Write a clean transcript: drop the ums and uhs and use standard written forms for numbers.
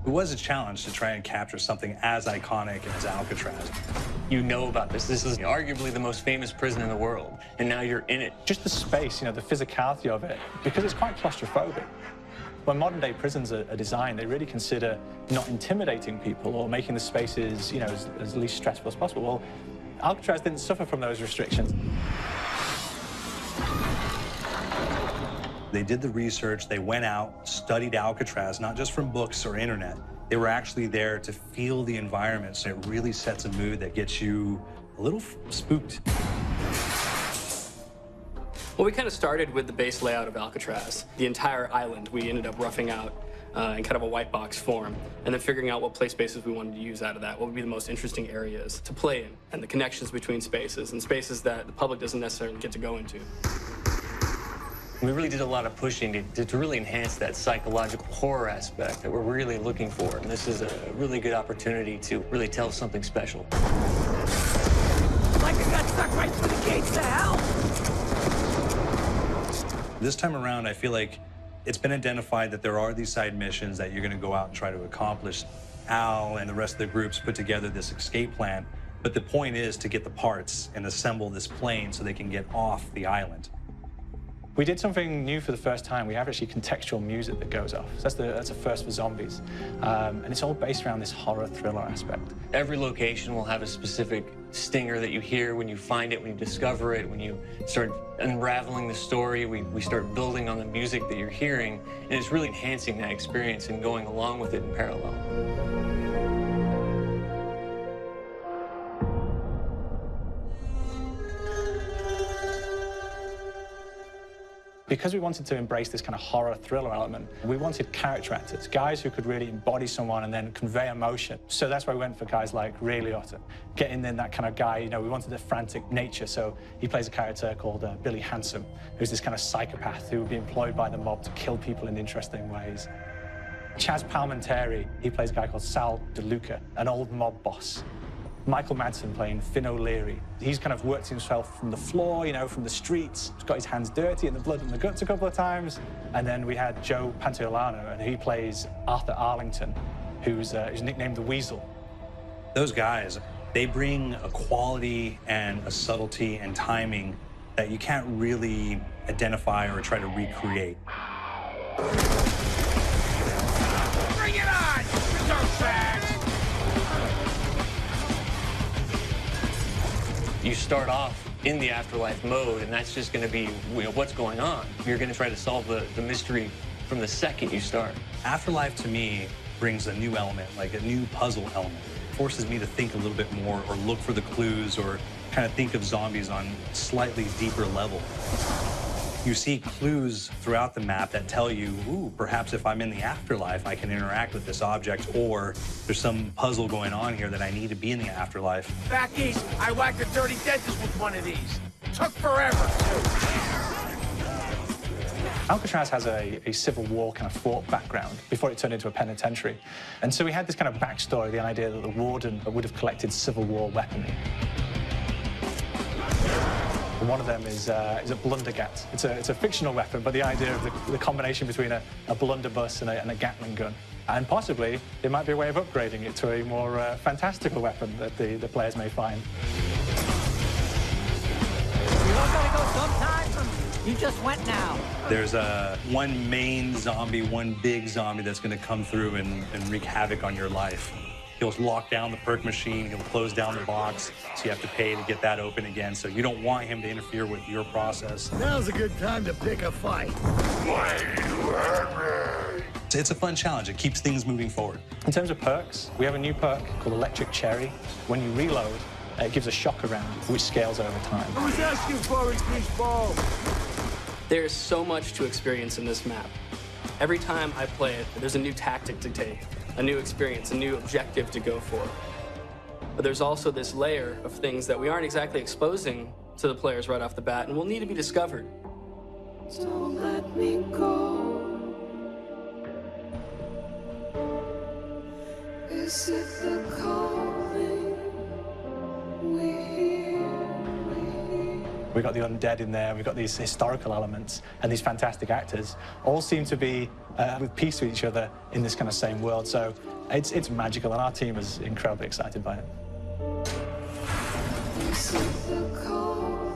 It was a challenge to try and capture something as iconic as Alcatraz. You know about this. This is arguably the most famous prison in the world, and now you're in it. Just the space, the physicality of it, because it's quite claustrophobic. When modern-day prisons are designed, they really consider not intimidating people or making the spaces, as least stressful as possible. Well, Alcatraz didn't suffer from those restrictions. They did the research, they went out, studied Alcatraz, not just from books or internet. They were actually there to feel the environment, so it really sets a mood that gets you a little spooked. Well, we kind of started with the base layout of Alcatraz. The entire island we ended up roughing out in kind of a white box form, and then figuring out what play spaces we wanted to use out of that, what would be the most interesting areas to play in, and the connections between spaces, and spaces that the public doesn't necessarily get to go into. We really did a lot of pushing to really enhance that psychological horror aspect that we're really looking for. And this is a really good opportunity to really tell something special. Like I got stuck right through the gates to hell! This time around, I feel like it's been identified that there are these side missions that you're going to go out and try to accomplish. Al and the rest of the groups put together this escape plan, but the point is to get the parts and assemble this plane so they can get off the island. We did something new for the first time. We have actually contextual music that goes off. So that's a first for zombies. And it's all based around this horror thriller aspect. Every location will have a specific stinger that you hear when you find it, when you discover it, when you start unraveling the story. We start building on the music that you're hearing, and it's really enhancing that experience and going along with it in parallel. Because we wanted to embrace this kind of horror thriller element, we wanted character actors, guys who could really embody someone and then convey emotion. So that's why we went for guys like Ray Liotta, getting in that kind of guy, we wanted a frantic nature. So he plays a character called Billy Handsome, who's this kind of psychopath who would be employed by the mob to kill people in interesting ways. Chaz Palminteri, he plays a guy called Sal DeLuca, an old mob boss. Michael Madsen playing Finn O'Leary. He's kind of worked himself from the floor, from the streets. He's got his hands dirty and the blood and the guts a couple of times. And then we had Joe Pantoliano, and he plays Arthur Arlington, who's nicknamed the Weasel. Those guys, they bring a quality and a subtlety and timing that you can't really identify or try to recreate. Bring it on! Dirtbags! You start off in the afterlife mode, and that's just going to be what's going on. You're going to try to solve the mystery from the second you start. Afterlife, to me, brings a new element, like a new puzzle element. It forces me to think a little bit more or look for the clues or kind of think of zombies on a slightly deeper level. You see clues throughout the map that tell you, ooh, perhaps if I'm in the afterlife, I can interact with this object, or there's some puzzle going on here that I need to be in the afterlife. Back east, I whacked a dirty dentist with one of these. Took forever, too. Alcatraz has a Civil War kind of fort background before it turned into a penitentiary. And so we had this kind of backstory, the idea that the warden would have collected Civil War weaponry. And one of them is a blundergat. It's a fictional weapon, but the idea of the combination between a blunderbuss and a Gatling gun. And possibly, there might be a way of upgrading it to a more fantastical weapon that the players may find. You all gotta go sometime. You just went now. There's one main zombie, one big zombie that's going to come through and wreak havoc on your life. He'll lock down the perk machine, he'll close down the box, so you have to pay to get that open again. So you don't want him to interfere with your process. Now's a good time to pick a fight. It's a fun challenge. It keeps things moving forward. In terms of perks, we have a new perk called Electric Cherry. When you reload, it gives a shock around, which scales over time. Who's asking for it, these balls? There's so much to experience in this map. Every time I play it, there's a new tactic to take, a new experience, a new objective to go for. But there's also this layer of things that we aren't exactly exposing to the players right off the bat and will need to be discovered. Don't let me go. Is it the calling we hear? We we've got the undead in there, we've got these historical elements, and these fantastic actors all seem to be with peace with each other in this kind of same world. So it's magical, and our team is incredibly excited by it. This is the call.